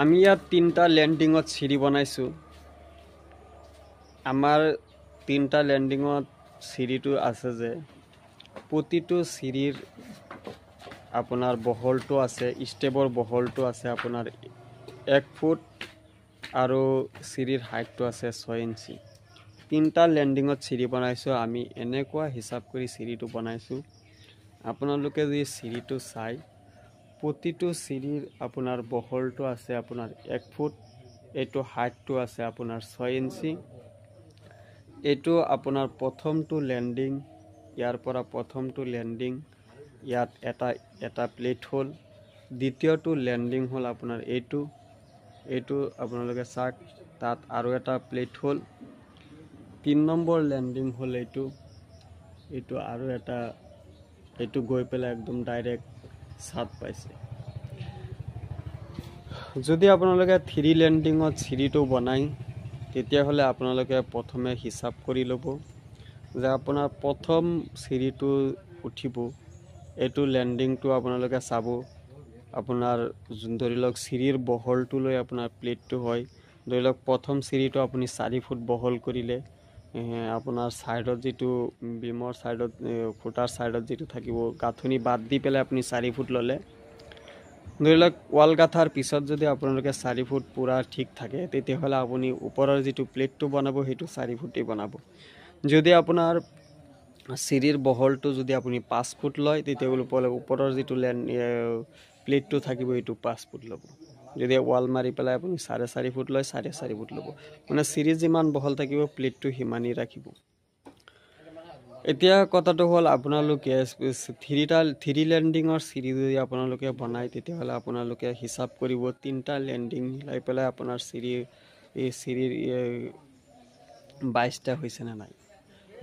আমি ইয়াত তিনটা ল্যান্ডিংত সিঁড়ি বনাইছো। আমার তিনটা ল্যান্ডিংত সিঁড়িটো আছে যে প্রতিটো সিঁড়ির আপনার বহলটো আছে, স্টেপর বহলটো আছে আপনার 1 ফুট আর সিঁড়ির হাইটটো আছে 6 ইঞ্চি। তিনটা ল্যান্ডিংত সিঁড়ি বনাইছো। আমি এনেকুৱা হিসাব কৰি সিঁড়িটো বনাইছো। আপোনালোকে যদি সিঁড়িটো চাই প্রতিটো সিঁড়ির আপনার বহলটো আছে আপনার 1 ফুট, এইটো হাইটটো আছে আপনার 6 ইঞ্চি। এইটো আপনার প্রথমটো ল্যান্ডিং, ইয়ার পৰা প্ৰথমটো ল্যান্ডিং, ইয়াত এটা প্লেট হল। দ্বিতীয়টো ল্যান্ডিং হল আপনাৰ এইটো আপোনালোকে চাক, তাত আৰু এটা প্লেট হল। 3 নম্বৰ ল্যান্ডিং হল এইটো আৰু এটা, এইটো গৈ পেলাই একদম ডাইরেক্ট ছাদ পাইছে। যদি আপোনালোকে 3 ল্যান্ডিংত সিঁড়িটো বনাই তেতিয়াহ'লে আপোনালোকে প্ৰথমে হিসাব কৰি ল'ব যে আপোনাৰ প্ৰথম সিঁড়িটো উঠিব, এইটো ল্যান্ডিংটো আপোনালোকে চাব। আপোনাৰ ধৰি লওক সিঁড়িৰ বহলটো লৈ আপোনাৰ প্লেটটো হয়। ধৰি লওক প্ৰথম সিঁড়িটো আপুনি 4 ফুট বহল কৰিলে, আপোনাৰ সাইডত যেটো বিমৰ সাইডত ফুটাৰ সাইডত যেটো থাকিব গাঁথনি বাদ দি পেলাই আপুনি 4 ফুট ললে। ধৰি লওক ওয়াল গাঁথাৰ পিছত যদি আপোনালোকে 4 ফুট পুৰা ঠিক থাকে তেতিয়াহ'লে আপুনি ওপৰৰ যেটো প্লেটটো বনাব সেইটো 4 ফুটেই বনাব। যদি আপোনাৰ সিঁড়িৰ বহলটো যদি আপুনি 5 ফুট লয় তেতিয়াহ'লে ওপৰৰ যেটো প্লেটটো থাকিব এইটো 5 ফুট ল'ব। যদি ওয়াল মাৰি পেলাই আপুনি 4.5 ফুট লয় 4.5 ফুট ল'ব। মানে সিঁড়ি যিমান বহল থাকিব প্লেটটো সিমানেই ৰাখিব। এতিয়া কথাটো হল আপোনালোকে 3 ল্যান্ডিংৰ সিঁড়ি যদি আপোনালোকে বনাই তেতিয়াহ'লে আপোনালোকে হিসাব কৰিব 3টা ল্যান্ডিং মিলাই পেলাই আপোনাৰ সিঁড়িৰ 22টা হৈছে না নাই।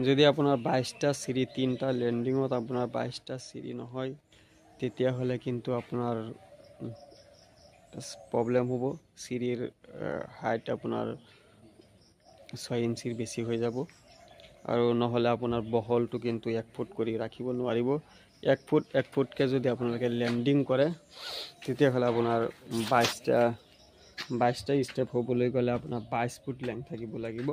যদি আপোনাৰ 22টা সিঁড়ি 3টা ল্যান্ডিংত আপোনাৰ 22টা সিঁড়ি নহয় তেতিয়াহ'লে কিন্তু আপোনাৰ প্ৰবলেম হ'ব। সিঁড়িৰ হাইট আপোনাৰ 6 ইঞ্চিৰ বেছি হৈ যাব আৰু নহলে আপোনাৰ বহলটো কিন্তু 1 ফুট কৰি ৰাখিব নোৱাৰিব। 1 ফুটকে যদি আপোনালোকে ল্যান্ডিং কৰে তেতিয়াহ'লে আপোনাৰ 22টা স্টেপ হ'বলৈ গ'লে আপোনাৰ 22 ফুট লেংথ থাকিব লাগিব।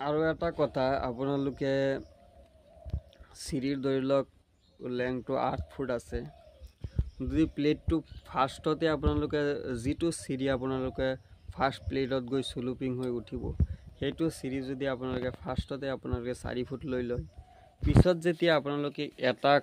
আৰু এটা কথা, আপোনালোকে সিঁড়িৰ ধৰি লওক লেংথটো 8 ফুট আছে। যদি প্লেটটো ফাৰ্ষ্টতে আপোনালোকে যেটো সিঁড়ি আপোনালোকে ফাৰ্স্ট প্লেটত গৈ স্লুপিং হৈ উঠিব সেইটো সিঁড়ি যদি আপোনালোকে ফাৰ্ষ্টতে আপোনালোকে 4 ফুট লৈ লয়, পিছত যেতিয়া আপোনালোকে এটা